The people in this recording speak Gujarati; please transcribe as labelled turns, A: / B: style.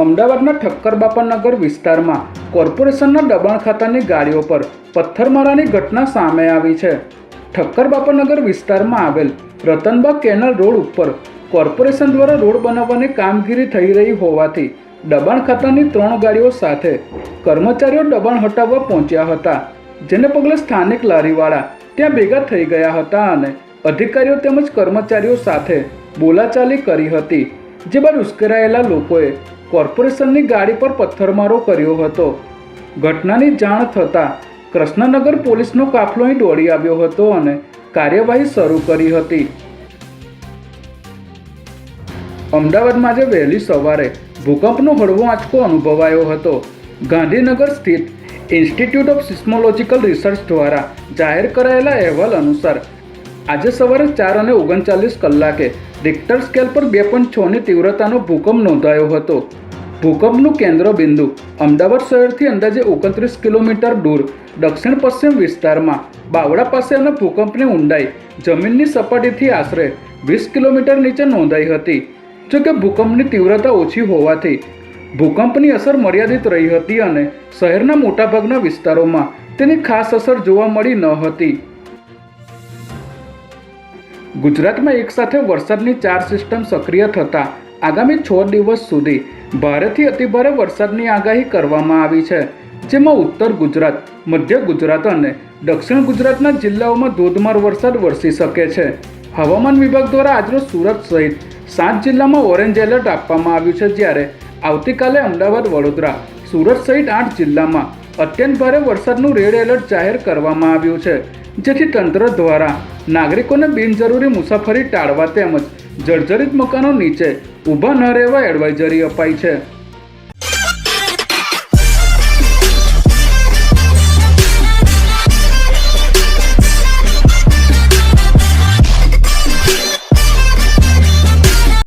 A: અમદાવાદના ઠક્કરબાપાનગર વિસ્તારમાં કોર્પોરેશનના દબાણ ખાતાની ગાડીઓ પર પથ્થરમારાની ઘટના સામે આવી છે। ઠક્કરબાપાનગર વિસ્તારમાં આવેલ રતનબા કેનાલ રોડ ઉપર કોર્પોરેશન દ્વારા રોડ બનાવવાની કામગીરી થઈ રહી હોવાથી દબાણ ખાતાની 3 ગાડીઓ સાથે કર્મચારીઓ દબાણ હટાવવા પહોંચ્યા હતા, જેને પગલે સ્થાનિક લારીવાળા ત્યાં ભેગા થઈ ગયા હતા અને અધિકારીઓ તેમજ કર્મચારીઓ સાથે બોલાચાલી કરી હતી, જે બાદ ઉશ્કેરાયેલા લોકોએ કોર્પોરેશનની ગાડી પર પથ્થરમારો કર્યો હતો। ઘટનાની જાણ થતાં કૃષ્ણનગર પોલીસનો કાફલો અહીં દોડી આવ્યો હતો અને કાર્યવાહી શરૂ કરી હતી। અમદાવાદમાં આજે વહેલી સવારે ભૂકંપનો હળવો આંચકો અનુભવાયો હતો। ગાંધીનગર સ્થિત ઇન્સ્ટિટ્યૂટ ઓફ સિસ્મોલોજીકલ રિસર્ચ દ્વારા જાહેર કરાયેલા અહેવાલ અનુસાર આજે સવારે 4:39 કલાકે રિક્ટર સ્કેલ પર 2.6ની તીવ્રતાનો ભૂકંપ નોંધાયો હતો। ભૂકંપનું કેન્દ્ર બિંદુ અમદાવાદ શહેરથી અંદાજે 29 કિલોમીટર દૂર દક્ષિણ પશ્ચિમ વિસ્તારમાં બાવળા પાસે અને ભૂકંપની ઊંડાઈ જમીનની સપાટીથી આશરે 20 કિલોમીટર નીચે નોંધાઈ હતી। જોકે ભૂકંપની તીવ્રતા ઓછી હોવાથી ભૂકંપની અસર મર્યાદિત રહી હતી અને શહેરના મોટાભાગના વિસ્તારોમાં તેની ખાસ અસર જોવા મળી ન હતી। ગુજરાતમાં એકસાથે વરસાદની 4 સિસ્ટમ સક્રિય થતાં આગામી 6 દિવસ સુધી ભારેથી અતિભારે વરસાદની આગાહી કરવામાં આવી છે, જેમાં ઉત્તર ગુજરાત, મધ્ય ગુજરાત અને દક્ષિણ ગુજરાતના જિલ્લાઓમાં ધોધમાર વરસાદ વરસી શકે છે। હવામાન વિભાગ દ્વારા આજરોજ સુરત સહિત 7 જિલ્લામાં ઓરેન્જ એલર્ટ આપવામાં આવ્યું છે, જ્યારે આવતીકાલે અમદાવાદ, વડોદરા, સુરત સહિત 8 જિલ્લામાં અત્યંત ભારે વરસાદનું રેડ એલર્ટ જાહેર કરવામાં આવ્યું છે, જેથી તંત્ર દ્વારા નાગરિકોને બિનજરૂરી મુસાફરી ટાળવા તેમજ જર્જરિત મકાનો નીચે ઊભા ન રહેવા એડવાઇઝરી અપાઈ છે।